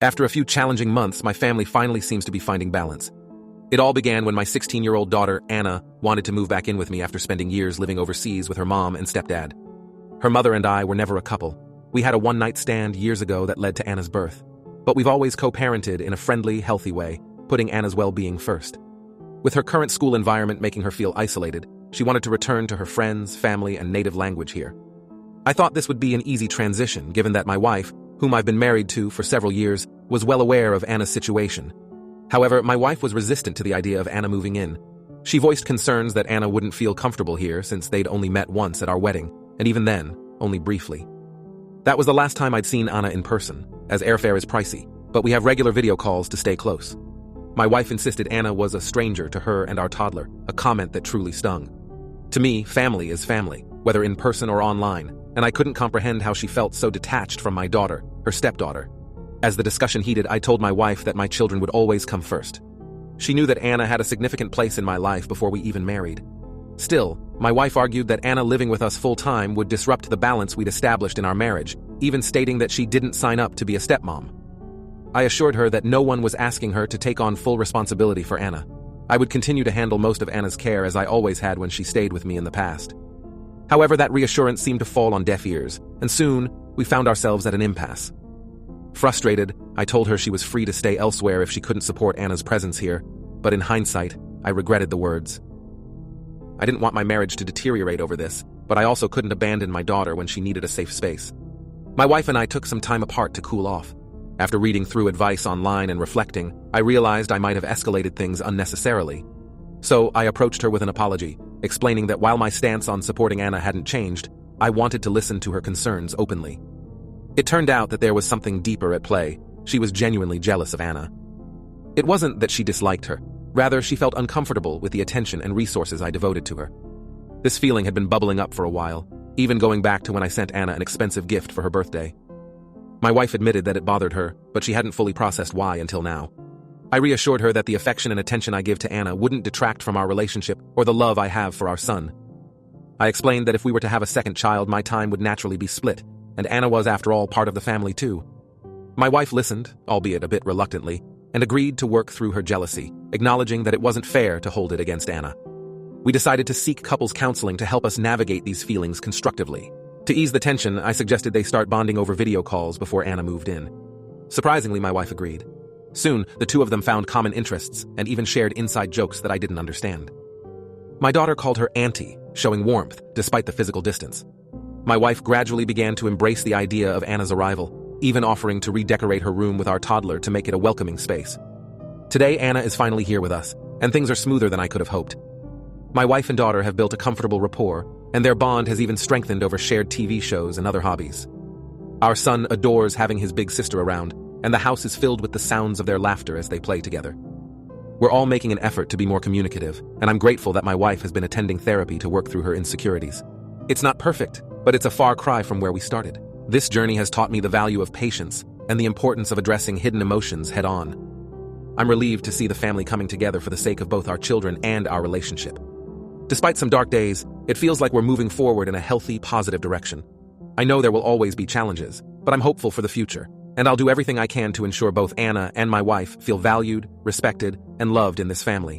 After a few challenging months, my family finally seems to be finding balance. It all began when my 16-year-old daughter, Anna, wanted to move back in with me after spending years living overseas with her mom and stepdad. Her mother and I were never a couple. We had a one-night stand years ago that led to Anna's birth. But we've always co-parented in a friendly, healthy way, putting Anna's well-being first. With her current school environment making her feel isolated, she wanted to return to her friends, family, and native language here. I thought this would be an easy transition, given that my wife, whom I've been married to for several years, was well aware of Anna's situation. However, my wife was resistant to the idea of Anna moving in. She voiced concerns that Anna wouldn't feel comfortable here since they'd only met once at our wedding, and even then, only briefly. That was the last time I'd seen Anna in person, as airfare is pricey, but we have regular video calls to stay close. My wife insisted Anna was a stranger to her and our toddler, a comment that truly stung. To me, family is family, whether in person or online, and I couldn't comprehend how she felt so detached from my daughter, her stepdaughter. As the discussion heated, I told my wife that my children would always come first. She knew that Anna had a significant place in my life before we even married. Still, my wife argued that Anna living with us full-time would disrupt the balance we'd established in our marriage, even stating that she didn't sign up to be a stepmom. I assured her that no one was asking her to take on full responsibility for Anna. I would continue to handle most of Anna's care as I always had when she stayed with me in the past. However, that reassurance seemed to fall on deaf ears, and soon, we found ourselves at an impasse. Frustrated, I told her she was free to stay elsewhere if she couldn't support Anna's presence here, but in hindsight, I regretted the words. I didn't want my marriage to deteriorate over this, but I also couldn't abandon my daughter when she needed a safe space. My wife and I took some time apart to cool off. After reading through advice online and reflecting, I realized I might have escalated things unnecessarily. So I approached her with an apology, explaining that while my stance on supporting Anna hadn't changed, I wanted to listen to her concerns openly. It turned out that there was something deeper at play. She was genuinely jealous of Anna. It wasn't that she disliked her. Rather, she felt uncomfortable with the attention and resources I devoted to her. This feeling had been bubbling up for a while, even going back to when I sent Anna an expensive gift for her birthday. My wife admitted that it bothered her, but she hadn't fully processed why until now. I reassured her that the affection and attention I give to Anna wouldn't detract from our relationship or the love I have for our son. I explained that if we were to have a second child, my time would naturally be split, and Anna was, after all, part of the family too. My wife listened, albeit a bit reluctantly, and agreed to work through her jealousy, acknowledging that it wasn't fair to hold it against Anna. We decided to seek couples counseling to help us navigate these feelings constructively. To ease the tension, I suggested they start bonding over video calls before Anna moved in. Surprisingly, my wife agreed. Soon, the two of them found common interests and even shared inside jokes that I didn't understand. My daughter called her Auntie, showing warmth despite the physical distance. My wife gradually began to embrace the idea of Anna's arrival, even offering to redecorate her room with our toddler to make it a welcoming space. Today, Anna is finally here with us, and things are smoother than I could have hoped. My wife and daughter have built a comfortable rapport, and their bond has even strengthened over shared TV shows and other hobbies. Our son adores having his big sister around, and the house is filled with the sounds of their laughter as they play together. We're all making an effort to be more communicative, and I'm grateful that my wife has been attending therapy to work through her insecurities. It's not perfect, but it's a far cry from where we started. This journey has taught me the value of patience and the importance of addressing hidden emotions head-on. I'm relieved to see the family coming together for the sake of both our children and our relationship. Despite some dark days, it feels like we're moving forward in a healthy, positive direction. I know there will always be challenges, but I'm hopeful for the future, and I'll do everything I can to ensure both Anna and my wife feel valued, respected, and loved in this family.